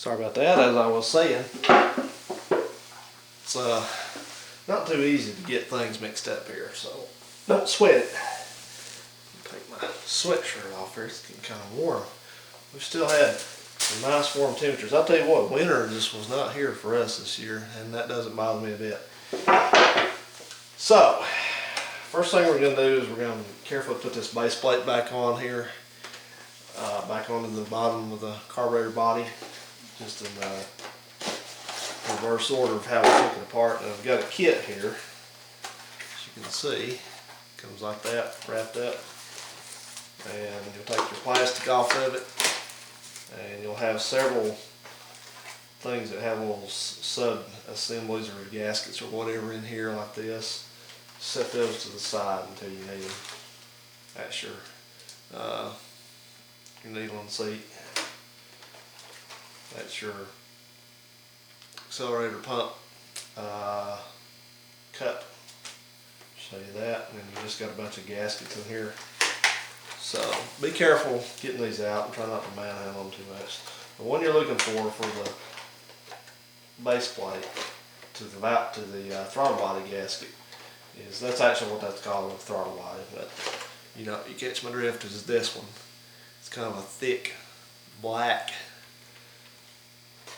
Sorry about that. As I was saying, it's not too easy to get things mixed up here, so don't sweat it. Take my sweatshirt off here. It's getting kind of warm. We've still had some nice warm temperatures. I'll tell you what, winter just was not here for us this year, and that doesn't bother me a bit. So, first thing we're going to do is we're going to carefully put this base plate back on here, back onto the bottom of the carburetor body, just in reverse order of how we took it apart. And I've got a kit here, as you can see, comes like that, wrapped up. And you'll take your plastic off of it, and you'll have several things that have little sub-assemblies or gaskets or whatever in here like this. Set those to the side until you need them. That's your needle and seat. That's your accelerator pump cup. Show you that, and then you just got a bunch of gaskets in here. So be careful getting these out and try not to manhandle them too much. The one you're looking for the base plate to the throttle body gasket that's actually what that's called, a throttle body. But you know, you catch my drift, is this one. It's kind of a thick black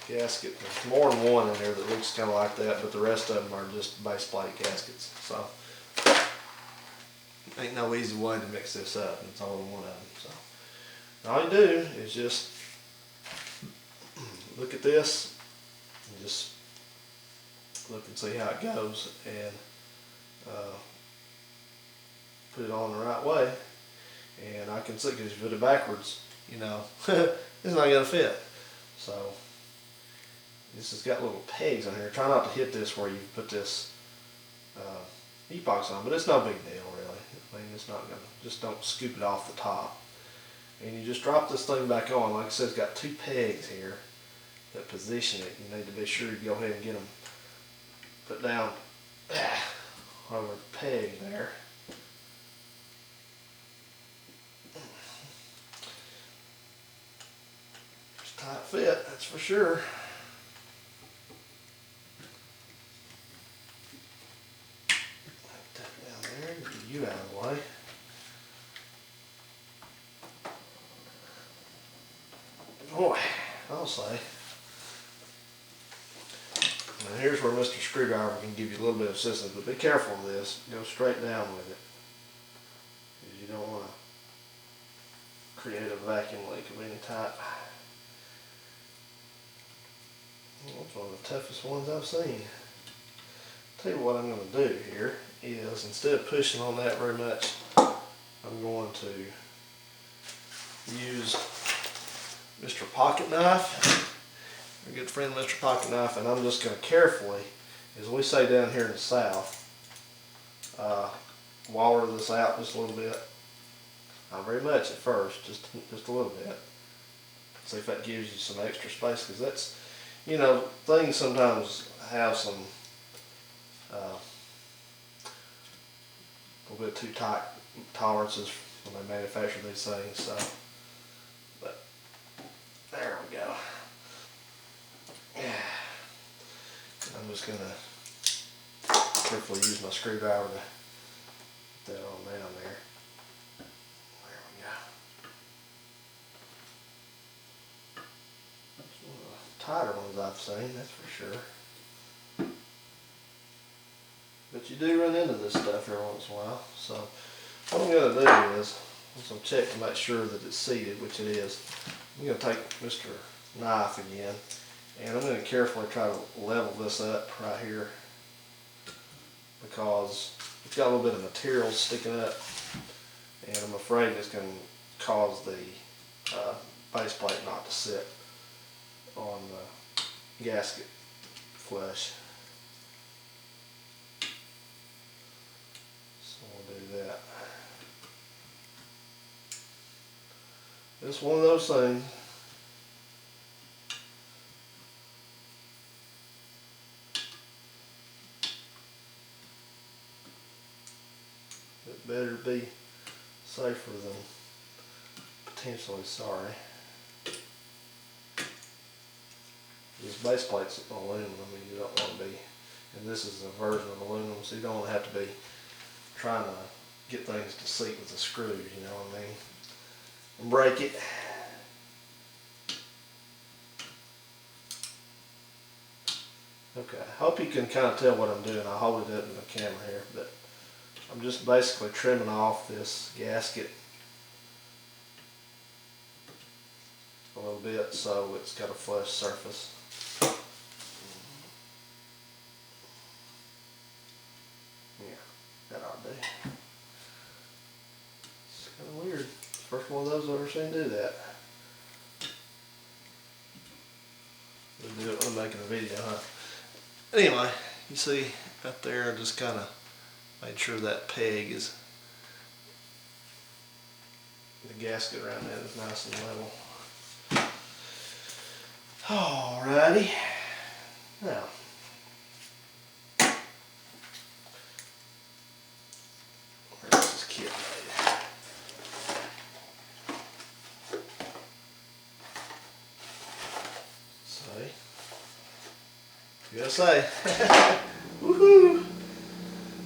gasket. There's more than one in there that looks kind of like that, but the rest of them are just base plate gaskets. So ain't no easy way to mix this up. It's all in one of them. So all you do is just look at this and just look and see how it goes, and put it on the right way. And I can see, because if you put it backwards, you know, it's not going to fit. So this has got little pegs on here. Try not to hit this where you put this epox on, but it's no big deal really. I mean, it's not gonna, just don't scoop it off the top. And you just drop this thing back on. Like I said, it's got two pegs here that position it. You need to be sure you go ahead and get them put down over the peg there. It's a tight fit, that's for sure. You out of the way. Boy, I'll say. Now here's where Mr. Screwdriver can give you a little bit of assistance, but be careful of this. Go straight down with it, because you don't want to create a vacuum leak of any type. Well, it's one of the toughest ones I've seen. Tell you what I'm going to do here is, instead of pushing on that very much, I'm going to use Mr. Pocket Knife, a good friend Mr. Pocket Knife, and I'm just going to carefully, as we say down here in the South, waller this out just a little bit. Not very much at first, just a little bit. See if that gives you some extra space, because that's, you know, things sometimes have some a little bit too tight tolerances when they manufacture these things. So, but there we go. Yeah. I'm just gonna carefully use my screwdriver to put that on down there. There we go. That's one of the tighter ones I've seen, that's for sure. But you do run into this stuff every once in a while. So what I'm going to do is, once I'm check to make sure that it's seated, which it is, I'm going to take Mr. Knife again, and I'm going to carefully try to level this up right here, because it's got a little bit of material sticking up, and I'm afraid it's going to cause the base plate not to sit on the gasket flush. That. It's one of those things. It better be safer than potentially sorry. This base plate's aluminum, and you don't want to be, and this is a version of aluminum, so you don't want to have to be trying to get things to seat with the screws, you know what I mean? And break it. Okay, I hope you can kind of tell what I'm doing. I'll hold it up in the camera here, but I'm just basically trimming off this gasket a little bit so it's got a flush surface. Yeah, that ought to do. It's kind of weird. First one of those I've ever seen do that. We'll do it when I'm making a video, huh? Anyway, you see right there, I just kind of made sure that peg is, the gasket around that is nice and level. Alrighty. Now, where's this kit made? See? You gotta say. Woohoo!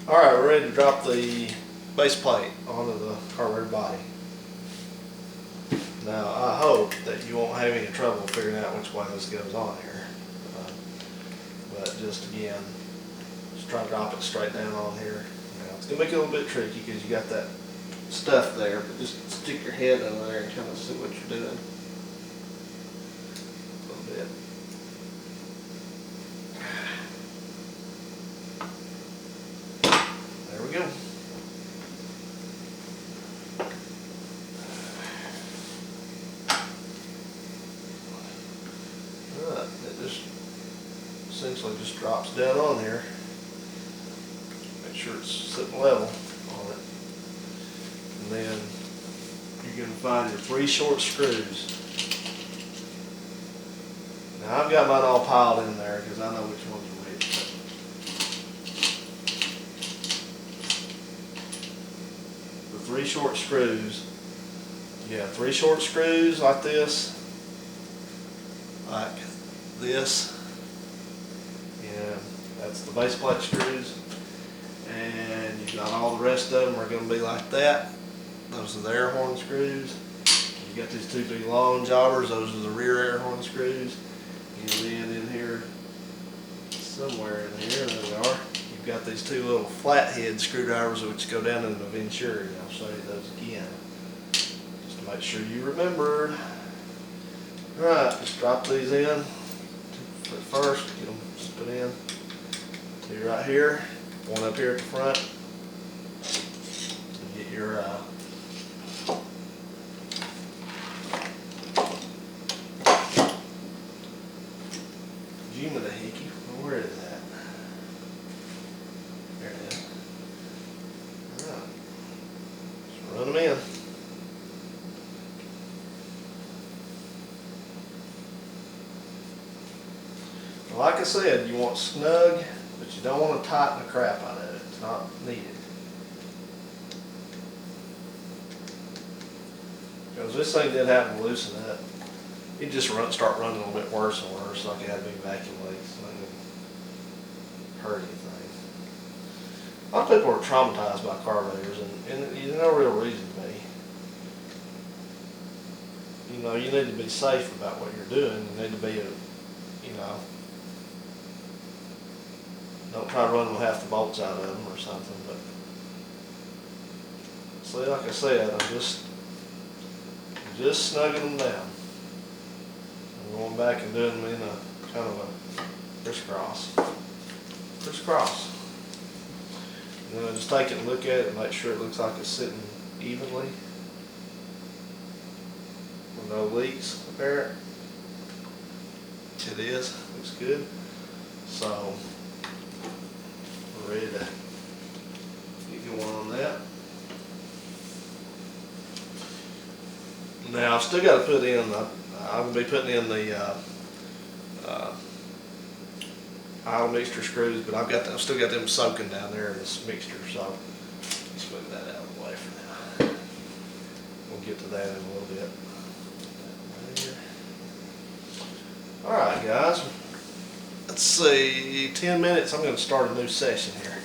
Alright, we're ready to drop the base plate onto the carburetor body. Now, I hope that you won't have any trouble figuring out which way this goes on here. But just again, just try to drop it straight down on here. Now, it's going to make it a little bit tricky because you got that stuff there, but just stick your head in there and kind of see what you're doing. A little bit. There we go. It just essentially just drops down on here. Make sure it's sitting level on it. And then you're going to find your 3 short screws. Now I've got mine all piled in there because I know which ones are which. The 3 short screws. You have 3 short screws like this. Like this, and that's the base plate screws, and you've got all the rest of them are going to be like that. Those are the air horn screws. You got these 2 big long jobbers, those are the rear air horn screws, and then in here, somewhere in here, there they are, you've got these 2 little flathead screwdrivers which go down in the venturi, and I'll show you those again, just to make sure you remembered. Alright, just drop these in. First, get them put in. 2 right here, 1 up here at the front. And get your Jiminy-hickey. Where is that? There it is. Alright, just run them in. Like I said, you want snug, but you don't want to tighten the crap out of it. It's not needed. Because this thing did happen to loosen up. It just start running a little bit worse and worse, like it had big vacuum leaks. So it didn't hurt anything. A lot of people are traumatized by carburetors, and there's no real reason to be. You know, you need to be safe about what you're doing. You need to be, don't try to run them half the bolts out of them or something, but see, like I said, I'm just snugging them down. I'm going back and doing them in a kind of a crisscross. And then I just take it and look at it and make sure it looks like it's sitting evenly with no leaks apparent. It is, looks good. So we're ready to get going on that. Now I've still got to put in I'm going to be putting in the idle mixture screws, but I've still got them soaking down there in this mixture, so let's move that out of the way for now. We'll get to that in a little bit. Alright guys, let's see, 10 minutes, I'm going to start a new session here.